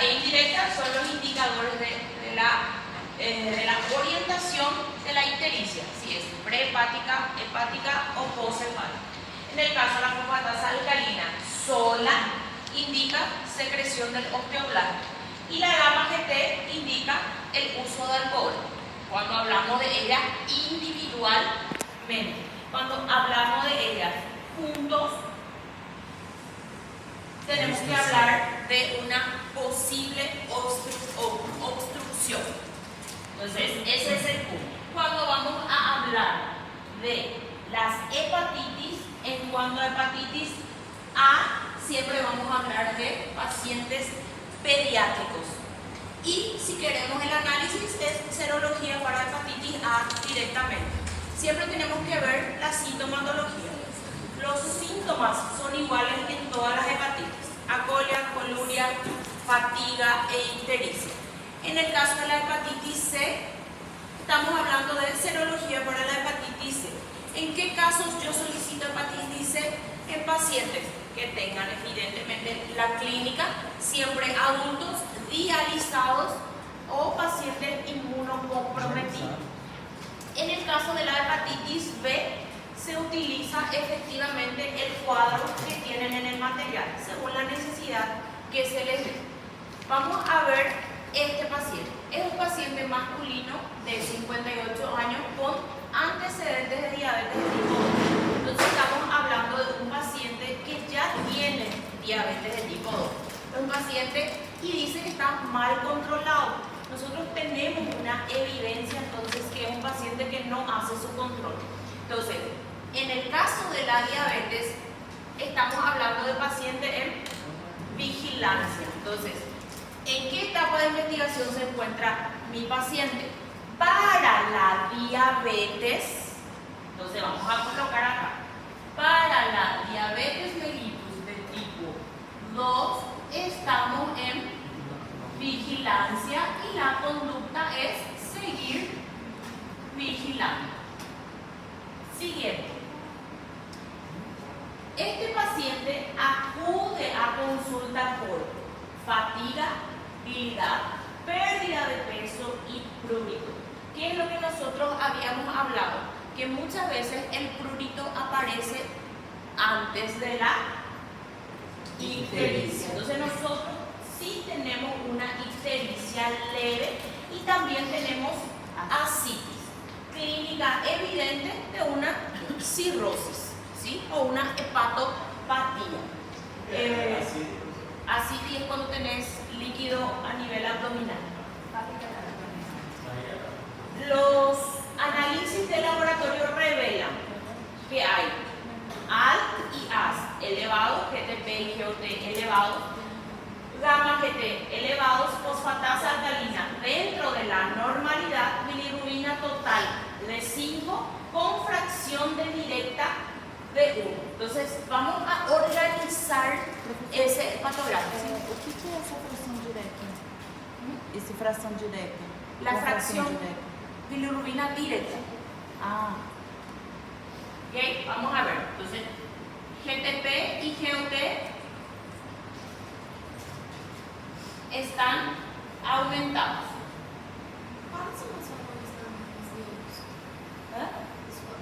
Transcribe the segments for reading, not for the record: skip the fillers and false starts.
e indirecta son los indicadores de la orientación de la ictericia, si es prehepática, hepática o posthepática. En el caso de la fosfatasa alcalina sola indica secreción del osteoblasto y la gamma GT indica el uso de alcohol. Cuando hablamos de ellas individualmente, cuando hablamos de ellas juntos, tenemos que hablar de una posible obstrucción. Entonces, ese es el punto. Cuando vamos a hablar de las hepatitis, en cuanto a hepatitis A, siempre vamos a hablar de pacientes pediátricos. Y si queremos el análisis es serología para hepatitis A directamente. Siempre tenemos que ver la sintomatología. Los síntomas son iguales en todas las hepatitis: acolia, coluria, fatiga e ictericia. En el caso de la hepatitis C, estamos hablando de serología para la hepatitis C. ¿En qué casos yo solicito hepatitis C? En pacientes que tengan evidentemente la clínica, siempre adultos, dializados o pacientes inmunocomprometidos. En el caso de la hepatitis B, se utiliza efectivamente el cuadro que tienen en el material, según la necesidad que se les dé. Vamos a ver este paciente. Es un paciente masculino de 58 años con antecedentes de diabetes de tipo 2. Entonces estamos hablando de un paciente que ya tiene diabetes de tipo 2. Es un paciente y dice que está mal controlado. Nosotros tenemos una evidencia entonces que es un paciente que no hace su control. Entonces, en el caso de la diabetes, estamos hablando de paciente en vigilancia. Entonces, ¿en qué etapa de investigación se encuentra mi paciente? Para la diabetes, entonces vamos a colocar acá, para la diabetes mellitus de tipo 2, estamos en vigilancia y la conducta es seguir vigilando. Siguiente. Este paciente acude a consulta por fatiga, debilidad, pérdida de peso y prurito. ¿Qué es lo que nosotros habíamos hablado? Que muchas veces el prurito aparece antes de la ictericia. Entonces nosotros sí tenemos una ictericia leve y también tenemos ascitis, clínica evidente de una cirrosis, ¿sí? O una hepatopatía. Ascitis es cuando tenés líquido a nivel abdominal. Los análisis de laboratorio revelan que hay ALT y AST elevados, GTP y GOT elevados, gamma GT elevados, fosfatasa alcalina dentro de la normalidad, bilirrubina total de 5 con fracción de directa de 1. Entonces vamos a organizar esse patográfico. O que é essa fração direta? Esse fração direta? La fracción bilirrubina directa. Ah, ¿Ok? Vamos a ver. Entonces, GTP y GOT están aumentados. ¿Cuáles son los valores normales de ellos?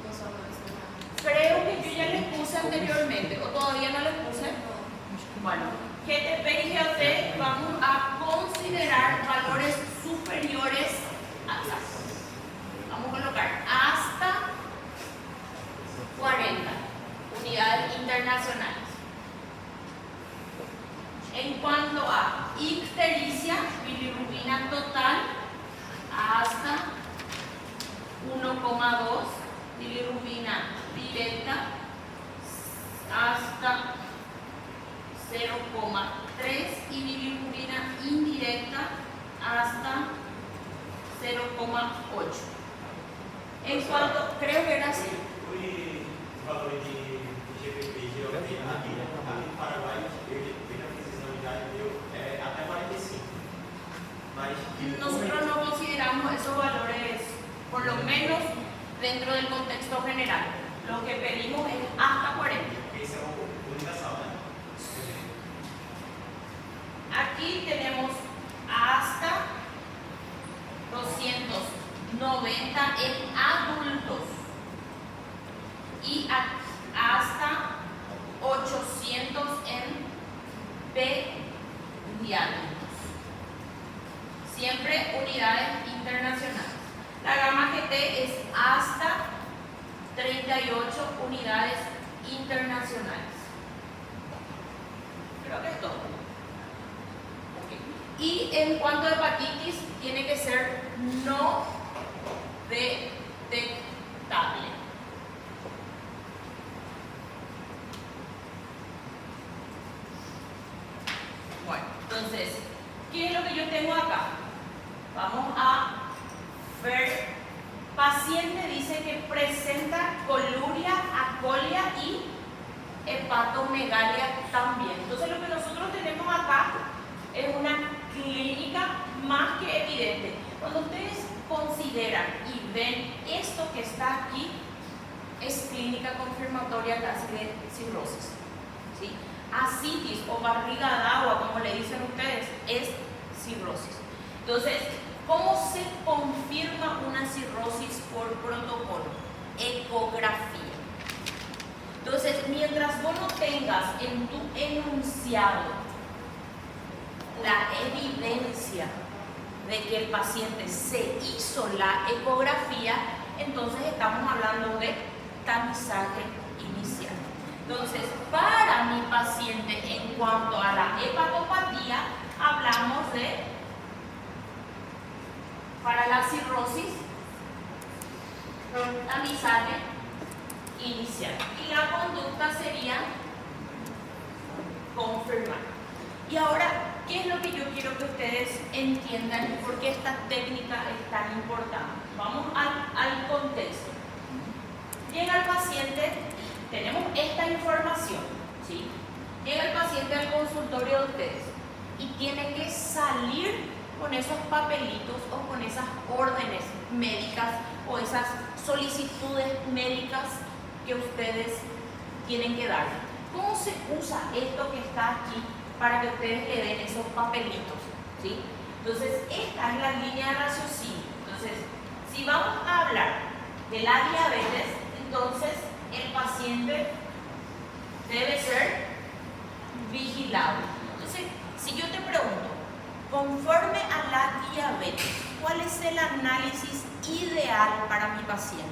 Los valores normales. Creo que yo ya les puse anteriormente, o todavía no les puse. Bueno, GTP y GOT vamos a considerar valores superiores a, vamos a colocar hasta 40 unidades internacionales. En cuanto a ictericia, bilirrubina total hasta 1,2, bilirrubina directa hasta 0,3 y bilirrubina indirecta hasta 0,8. En cuanto, creo que era así. Os valores de GPP e GOT aqui no Paraguai, eu já fiz exame já e deu até 45. Mas Nosotros no consideramos esos valores, por lo menos dentro del contexto general. Lo que pedimos es hasta 40. esse é o universal, né? Aquí tenemos 58 unidades internacionales. Creo que es todo. Ok. Y en cuanto a hepatitis, tiene que ser no detectable. Bueno, entonces, ¿qué es lo que yo tengo acá? Vamos a ver. Paciente dice que presenta coluria, acolia y hepatomegalia también. Entonces, lo que nosotros tenemos acá es una clínica más que evidente. Cuando ustedes consideran y ven esto que está aquí, es clínica confirmatoria casi de cirrosis, ¿sí? Ascitis o barriga de agua, como le dicen ustedes, es cirrosis. Entonces, ¿cómo se confirma una cirrosis por protocolo? Ecografía. Entonces, mientras vos no tengas en tu enunciado la evidencia de que el paciente se hizo la ecografía, entonces estamos hablando de tamizaje inicial. Entonces, para mi paciente, en cuanto a la hepatopatía, hablamos de, para la cirrosis, tamizaje inicial. Y la conducta sería confirmar. Y ahora, ¿qué es lo que yo quiero que ustedes entiendan y por qué esta técnica es tan importante? Vamos al contexto. Llega el paciente, tenemos esta información, ¿sí? Llega el paciente al consultorio de ustedes y tiene que salir con esos papelitos o con esas órdenes médicas o esas solicitudes médicas que ustedes tienen que dar. ¿Cómo se usa esto que está aquí para que ustedes le den esos papelitos? ¿Sí? Entonces, esta es la línea de raciocinio. Entonces, si vamos a hablar de la diabetes, entonces el paciente debe ser vigilado. Entonces, si yo te pregunto, conforme a la diabetes, ¿cuál es el análisis ideal para mi paciente?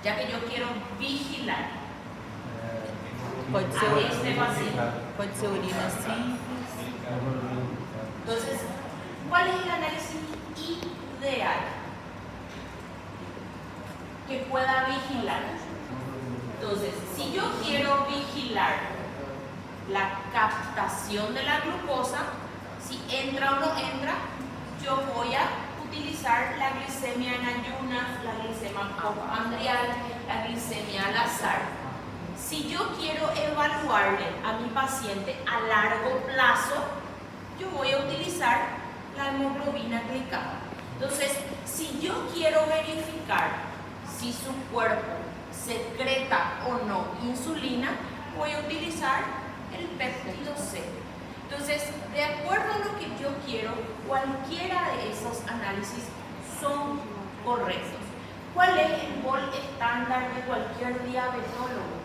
Ya que yo quiero vigilar Pode ser, a este paciente. pode ser urina simples. Entonces, ¿cuál es el análisis ideal que pueda vigilar? Entonces, si yo quiero vigilar la captación de la glucosa, si entra o no entra, yo voy a utilizar la glicemia en ayunas, la glicemia postprandial, la glicemia al azar. Si yo quiero evaluarle a mi paciente a largo plazo, yo voy a utilizar la hemoglobina glicada. Entonces, si yo quiero verificar si su cuerpo secreta o no insulina, voy a utilizar el péptido C. Entonces, de acuerdo a lo que yo quiero, cualquiera de esos análisis son correctos. ¿Cuál es el gol estándar de cualquier diabetólogo?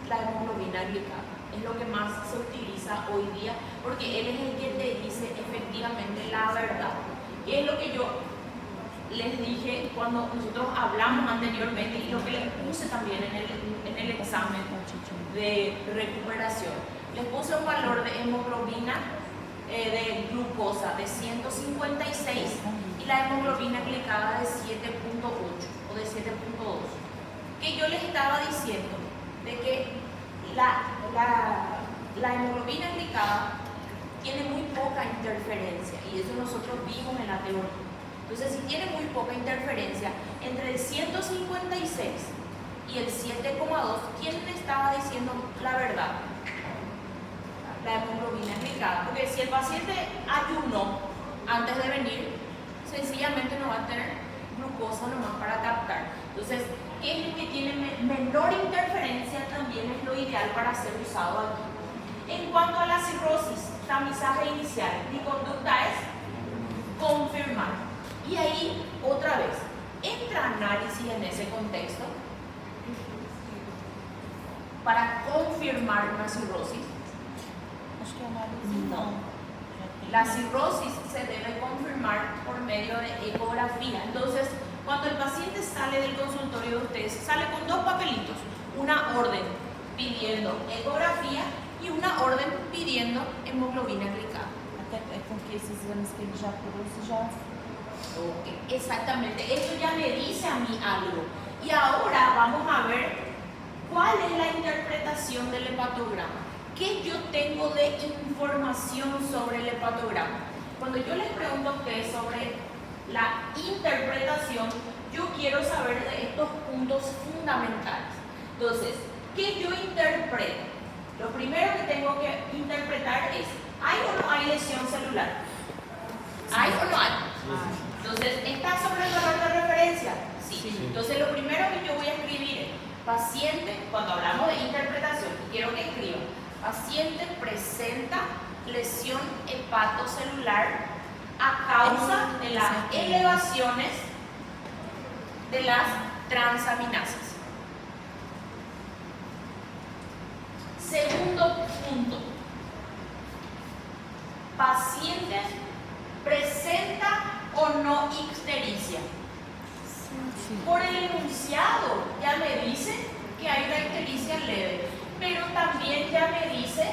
La hemoglobina glicada. Es lo que más se utiliza hoy día porque él es el que te dice efectivamente la verdad. Y es lo que yo les dije cuando nosotros hablamos anteriormente y lo que les puse también en el examen de recuperación. Les puse un valor de hemoglobina de glucosa de 156 y la hemoglobina glicada de 7.8 o de 7.2. Que yo les estaba diciendo de que la hemoglobina glicada tiene muy poca interferencia y eso nosotros vimos en la teoría. Entonces, si tiene muy poca interferencia entre el 156 y el 7.2, ¿quién me estaba diciendo la verdad? La hemoglobina glicada. Porque si el paciente ayunó antes de venir, sencillamente no va a tener glucosa nomás para captar. Entonces, ¿qué es lo que tiene menor interferencia? También es lo ideal para ser usado aquí. En cuanto a la cirrosis, tamizaje inicial, mi conducta es confirmar. Y ahí, otra vez, entra análisis en ese contexto para confirmar una cirrosis. Acho que é análise não. La cirrosis se debe confirmar por medio de ecografía. Entonces, Cuando el paciente sale del consultorio de ustedes, sale con dos papelitos, una orden pidiendo ecografía y una orden pidiendo hemoglobina glicada. Até é com que esses exames que ele já trouxe já. Ok, exactamente, esto ya me dice a mí algo. Y ahora vamos a ver cuál es la interpretación del hepatograma. ¿Qué yo tengo de información sobre el hepatograma? Cuando yo les pregunto a ustedes sobre la interpretación, yo quiero saber de estos puntos fundamentales. Entonces, ¿qué yo interpreto? Lo primero que tengo que interpretar es, ¿hay o no hay lesión celular? ¿Hay o no hay? Entonces, ¿está sobre el valor de referencia? Sí. Entonces, lo primero que yo voy a escribir es, paciente, cuando hablamos de interpretación, quiero que escriban, paciente presenta lesión hepatocelular a causa de las elevaciones de las transaminasas. Segundo punto, paciente presenta o no ictericia. Por el enunciado ya me dice que hay una ictericia leve, pero también ya me dice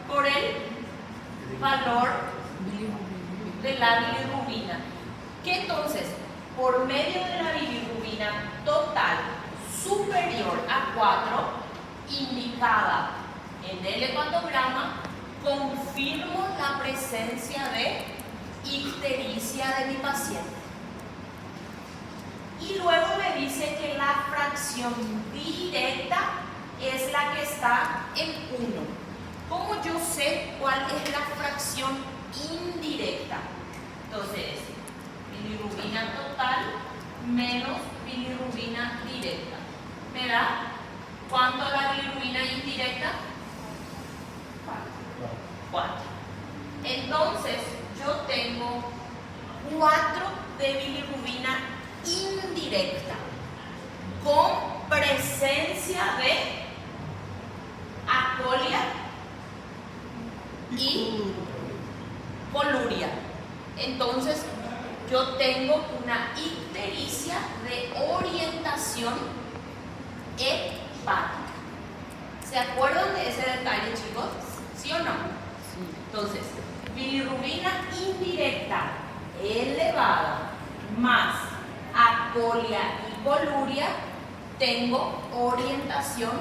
por el valor de la bilirrubina, que entonces por medio de la bilirrubina total superior a 4 indicada en el hepatograma, confirmo la presencia de ictericia de mi paciente. Y luego me dice que la fracción directa es la que está en 1. ¿Cómo yo sé cuál es la fracción indirecta? Entonces, bilirrubina total menos bilirrubina directa. ¿Me da cuánto la bilirrubina indirecta? 4. Entonces, yo tengo 4 de bilirrubina indirecta con presencia de acolia y coluria. Entonces, yo tengo una ictericia de orientación hepática. ¿Se acuerdan de ese detalle, chicos? ¿Sí o no? Sí. Entonces, bilirrubina indirecta elevada más acolia y coluria, tengo orientación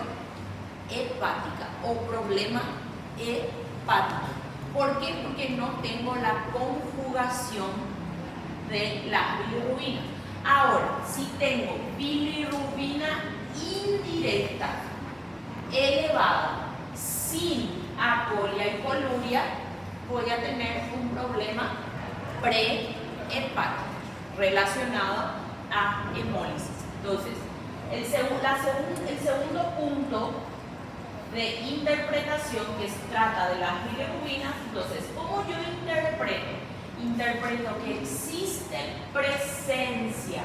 hepática o problema hepático. ¿Por qué? Porque no tengo la conjugación de la bilirrubina. Ahora, si tengo bilirrubina indirecta elevada sin acolia y coluria, voy a tener un problema prehepático relacionado a hemólisis. Entonces, el segundo punto de interpretación que se trata de las bilirrubinas, entonces, ¿cómo yo interpreto? Interpreto que existe presencia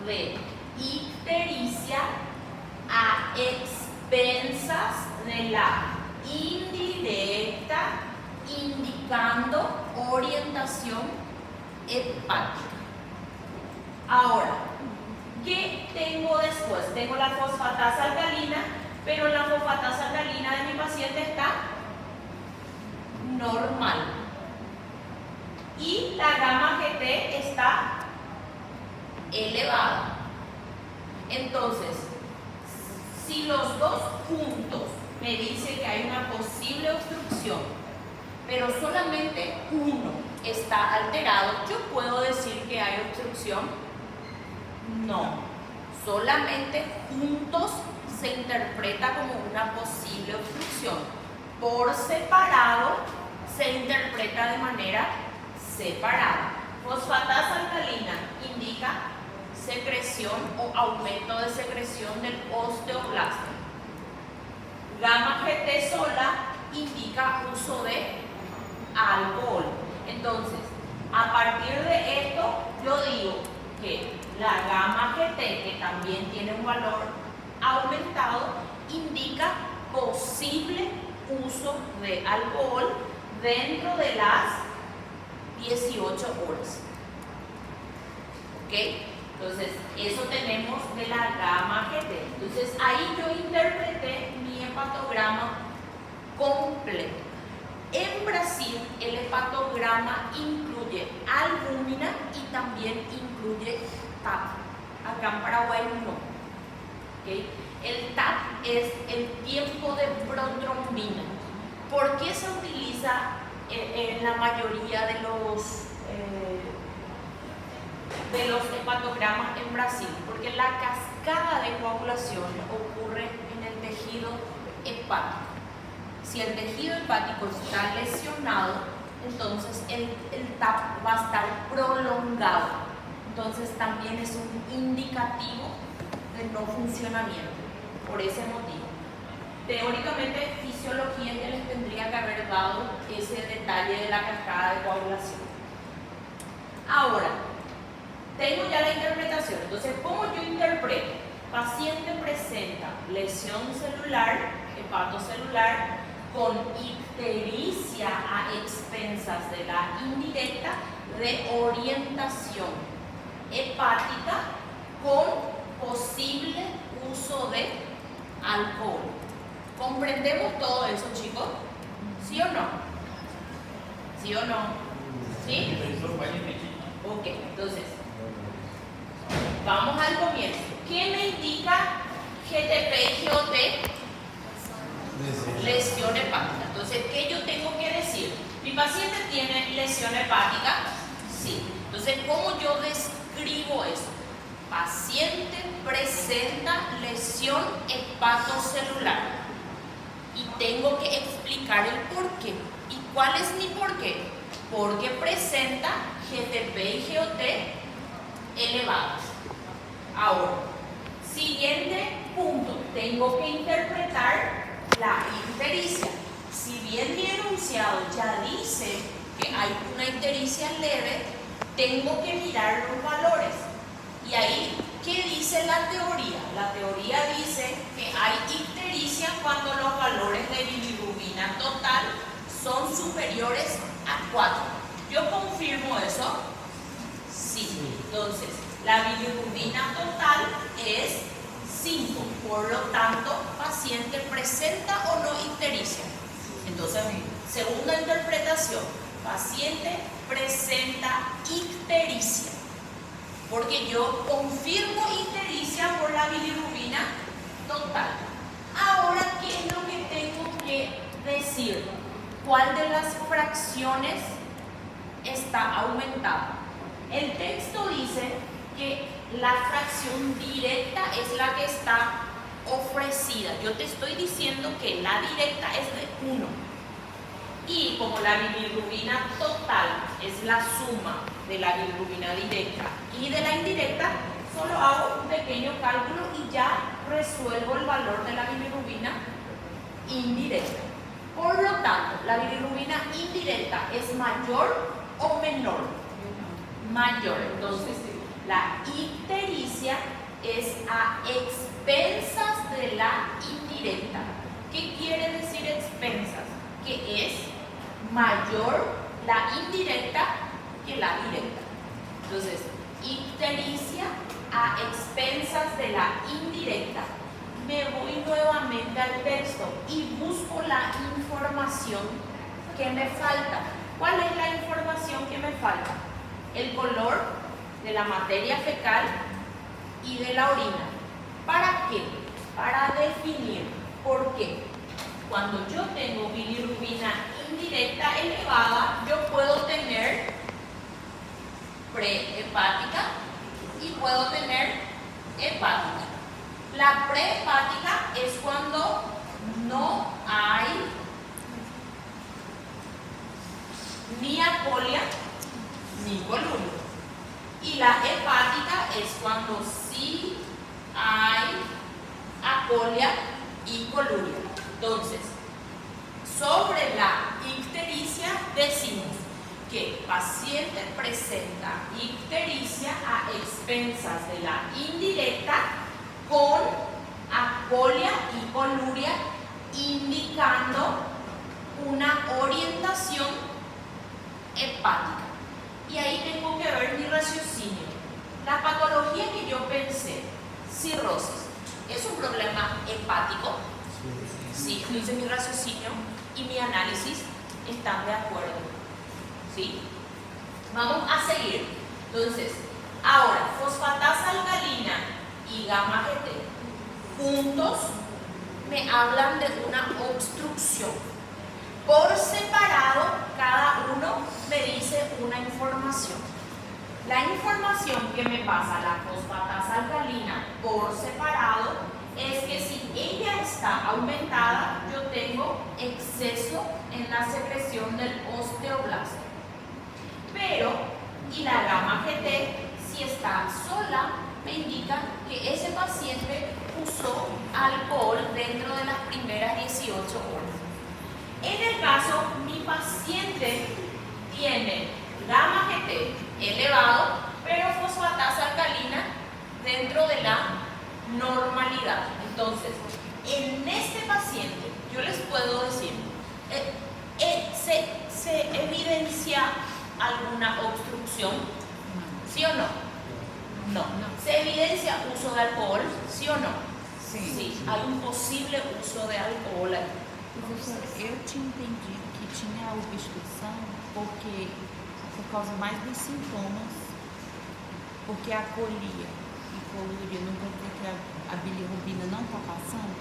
de ictericia a expensas de la indirecta, indicando orientación hepática. Ahora, ¿qué tengo después? Tengo la fosfatasa alcalina, pero la fosfatasa alcalina de mi paciente está normal. Y la gamma GT está elevada. Entonces, si los dos puntos me dicen que hay una posible obstrucción, pero solamente uno está alterado, ¿yo puedo decir que hay obstrucción? No. Solamente juntos se interpreta como una posible obstrucción. Por separado se interpreta de manera separada. Fosfatasa alcalina indica secreción o aumento de secreción del osteoblasto. Gamma GT sola indica uso de alcohol. Entonces, a partir de esto, yo digo que la gamma GT, que también tiene un valor aumentado, indica posible uso de alcohol dentro de las 18 horas. ¿Ok? Entonces, eso tenemos de la gamma GT. Entonces, ahí yo interpreté mi hepatograma completo. En Brasil, el hepatograma incluye albúmina y también incluye TAP. Acá en Paraguay no. ¿Okay? El TAP es el tiempo de protrombina. ¿Por qué se utiliza en la mayoría de los hepatogramas en Brasil? Porque la cascada de coagulación ocurre en el tejido hepático. Si el tejido hepático está lesionado, entonces el TAP va a estar prolongado. Entonces también es un indicativo de no funcionamiento, por ese motivo. Teóricamente, fisiología ya les tendría que haber dado ese detalle de la cascada de coagulación. Ahora, tengo ya la interpretación. Entonces, ¿cómo yo interpreto? Paciente presenta lesión celular, hepatocelular, con ictericia a expensas de la indirecta de orientación hepática con posible uso de alcohol. ¿Comprendemos todo eso, chicos? ¿Sí o no? ¿Sí o no? ¿Sí? Ok, entonces, vamos al comienzo. ¿Qué me indica GTP y GOT? Lesión hepática. Entonces, ¿qué yo tengo que decir? ¿Mi paciente tiene lesión hepática? Sí. Entonces, ¿cómo yo describo eso? Paciente presenta lesión hepatocelular. Y tengo que explicar el por qué. ¿Y cuál es mi por qué? Porque presenta GTP y GOT elevados. Ahora, siguiente punto. Tengo que interpretar la ictericia. Si bien mi enunciado ya dice que hay una ictericia leve, tengo que mirar los valores. Y ahí, ¿qué dice la teoría? La teoría dice que hay ictericia cuando los valores de bilirrubina total son superiores a 4. ¿Yo confirmo eso? Sí. Entonces, la bilirrubina total es 5. Por lo tanto, paciente presenta o no ictericia. Entonces, segunda interpretación, paciente presenta ictericia. Porque yo confirmo ictericia por la bilirrubina total. Ahora, ¿qué es lo que tengo que decir? ¿Cuál de las fracciones está aumentada? El texto dice que la fracción directa es la que está ofrecida. Yo te estoy diciendo que la directa es de 1. Y como la bilirrubina total es la suma de la bilirrubina directa y de la indirecta, solo hago un pequeño cálculo y ya resuelvo el valor de la bilirrubina indirecta. Por lo tanto, la bilirrubina indirecta es mayor o menor. Mayor. Entonces, la ictericia es a expensas de la indirecta. ¿Qué quiere decir expensas? Que es mayor la indirecta que la directa. Entonces, ictericia a expensas de la indirecta. Me voy nuevamente al texto y busco la información que me falta. ¿Cuál es la información que me falta? El color de la materia fecal y de la orina. ¿Para qué? Para definir. ¿Por qué? Cuando yo tengo bilirrubina indirecta elevada, yo puedo tener prehepática y puedo tener hepática. La prehepática es cuando no hay ni apolia ni colurio. Y la hepática es cuando sí hay apolia y colurio. Entonces, sobre la ictericia decimos que paciente presenta ictericia a expensas de la indirecta con apolia y coluria, indicando una orientación hepática. Y ahí tengo que ver mi raciocinio. la patología que yo pensé, cirrosis, es un problema hepático. Sí, entonces mi raciocinio y mi análisis están de acuerdo. ¿Sí? Vamos a seguir. Entonces, ahora, fosfatasa alcalina y gamma GT juntos me hablan de una obstrucción. Por separado, cada uno me dice una información. La información que me pasa la fosfatasa alcalina por separado es que si ella está aumentada, yo tengo exceso en la secreción del osteoblasto. Pero, y la gamma GT, si está sola, me indica que ese paciente usó alcohol dentro de las primeras 18 horas. En el caso, mi paciente tiene gamma GT elevado, pero fosfatasa alcalina dentro de la normalidad. Entonces, en este paciente, yo les puedo decir, ¿se evidencia alguna obstrucción? ¿Sí o no? No. ¿Se evidencia uso de alcohol? ¿Sí o no? Sí. Hay un posible uso de alcohol aí. Professor, eu tinha entendido que tinha obstrução porque, por causa mais dos sintomas, porque a colia e colúria não quer dizer que a bilirrubina não está passando?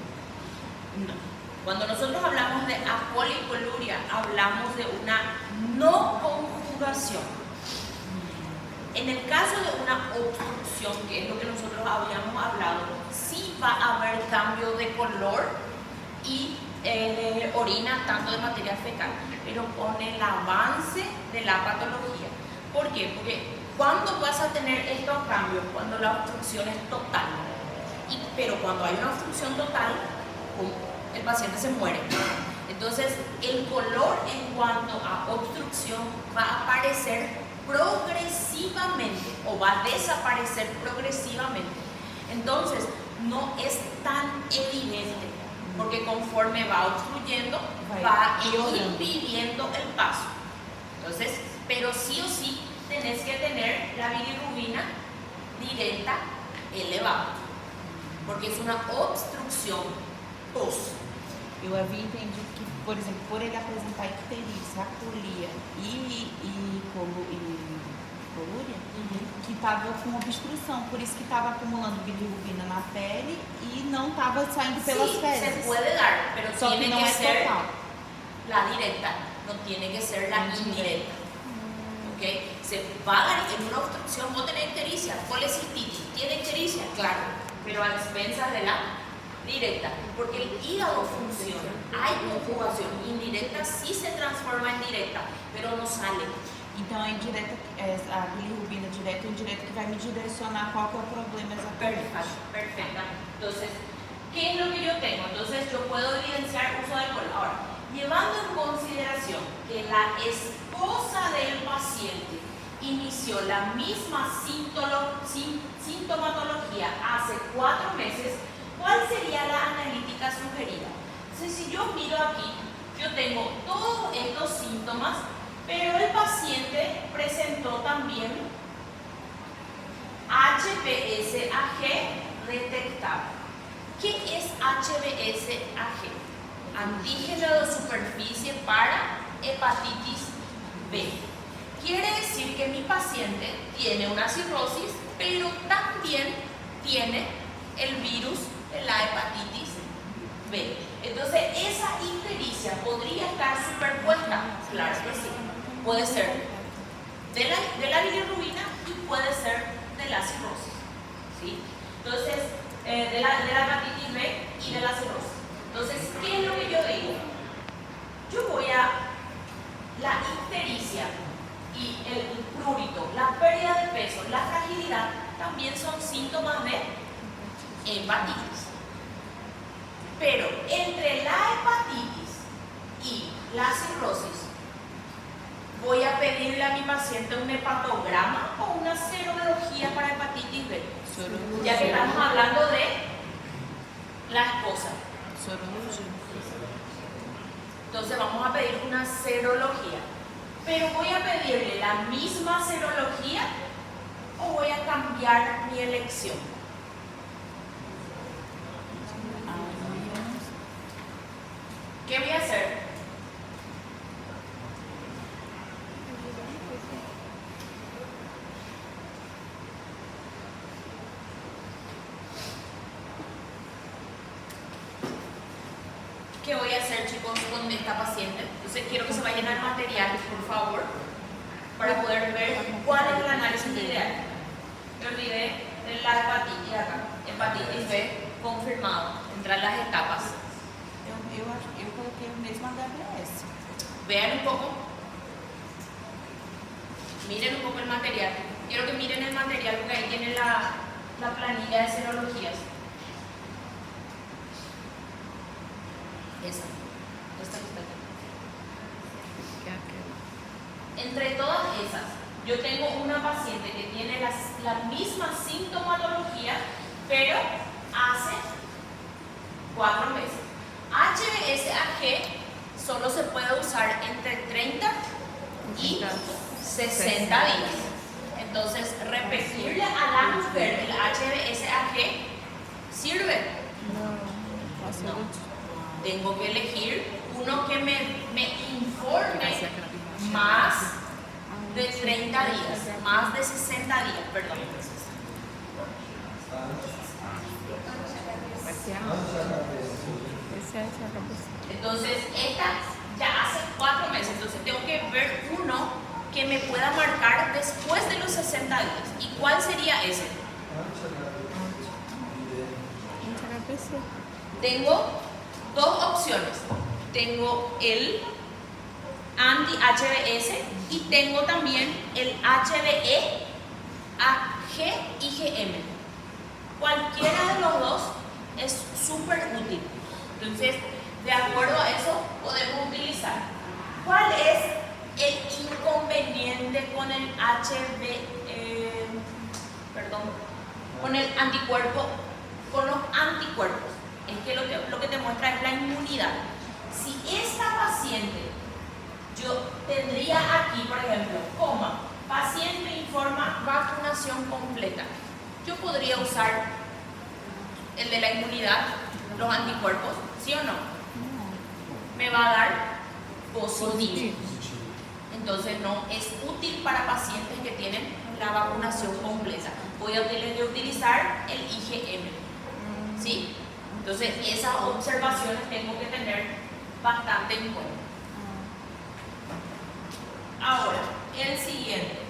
No. Cuando nosotros hablamos de apolicoluria, hablamos de una no conjugación. En el caso de una obstrucción, que es lo que nosotros habíamos hablado, sí va a haber cambio de color y de orina, tanto de materia fecal, pero con el avance de la patología. ¿Por qué? Porque ¿cuándo vas a tener estos cambios? Cuando la obstrucción es total. Pero cuando hay una obstrucción total, el paciente se muere. Entonces, el color en cuanto a obstrucción va a aparecer progresivamente o va a desaparecer progresivamente. Entonces, no es tan evidente, porque conforme va obstruyendo, va impidiendo el paso. Entonces, pero sí o sí tenés que tener la bilirrubina directa elevada, porque es una obstrucción post. Eu havia entendido que, por exemplo, por ele apresentar icterícia, acolia e colúria, que estava com obstrução, por isso que estava acumulando bilirrubina na pele e não estava saindo pelas Sí, fezes. se puede dar, pero Só que tiene não que é ser total. la directa, no tiene que ser la indirecta. ¿Okay? Se va a dar en una obstrucción, vos tenés ictericia, colecistitis, tiene ictericia, claro, pero a expensas de la directa, porque el hígado funciona, hay conjugación indirecta, sí se transforma en directa, pero no sale. Então, a indireta, a bilirrubina direta e indireta que vai me direcionar qual que é o problema exatamente. Perfecta. Entonces, ¿qué es lo que yo tengo? Entonces, yo puedo evidenciar uso de alcohol. Ahora, llevando en consideración que la esposa del paciente inició la misma sintomatología hace 4 meses, ¿cuál sería la analítica sugerida? Entonces, si yo miro aquí, yo tengo todos estos síntomas, pero el paciente presentó también HBsAg detectable. ¿Qué es HBsAg? Antígeno de superficie para hepatitis B. Quiere decir que mi paciente tiene una cirrosis, pero también tiene el virus de la hepatitis B. Entonces, esa ictericia podría estar superpuesta. Claro que sí. Puede ser de la bilirrubina y puede ser de la cirrosis. ¿Sí? Entonces, de la hepatitis B y de la cirrosis. Entonces, ¿qué es lo que yo digo? Yo voy a la ictericia y el prurito, la pérdida de peso, la fragilidad, también son síntomas de hepatitis. Pero entre la hepatitis y la cirrosis, voy a pedirle a mi paciente un hepatograma o una serología para hepatitis B. Ya que estamos hablando de la esposa. Entonces vamos a pedir una serología. Pero voy a pedirle la misma serología o voy a cambiar mi elección? ¿Qué voy a hacer? ¿Qué voy a hacer, chicos, con esta paciente? Entonces quiero que se vayan al material, por favor, para poder ver cuál es el análisis ideal. Me olvidé de la hepatitis acá. Hepatitis B confirmado, entre las etapas. Eu coloquei o mesmo HBS. Vean un poco. Miren un poco el material. Quiero que miren el material porque ahí tienen la planilla de serologías. Esta que está aquí. Entre todas esas, yo tengo una paciente que tiene la misma sintomatología, pero hace 4 meses. HBsAg solo se puede usar entre 30 y 60 días. Entonces, repetirle a la mujer el HBsAg sirve. No. Tengo que elegir uno que me informe más de 30 días, más de 60 días, perdón. Entonces, esta ya hace 4 meses, entonces tengo que ver uno que me pueda marcar después de los 60 días. ¿Y cuál sería ese? Tengo 2 opciones. Tengo el anti-HBs y tengo también el HBe AG-IgM. Cualquiera de los dos es súper útil. Entonces, de acuerdo a eso, podemos utilizar. ¿Cuál es el inconveniente con el con el anticuerpo, con los anticuerpos? Es que lo que te muestra es la inmunidad. Si esta paciente, yo tendría aquí, por ejemplo, paciente informa vacunación completa. Yo podría usar el de la inmunidad, los anticuerpos, ¿sí o no? Me va a dar positivo. Entonces no es útil para pacientes que tienen la vacunación completa. Voy a utilizar el IgM. ¿Sí? Entonces esas observaciones tengo que tener bastante en cuenta. Ahora, el siguiente.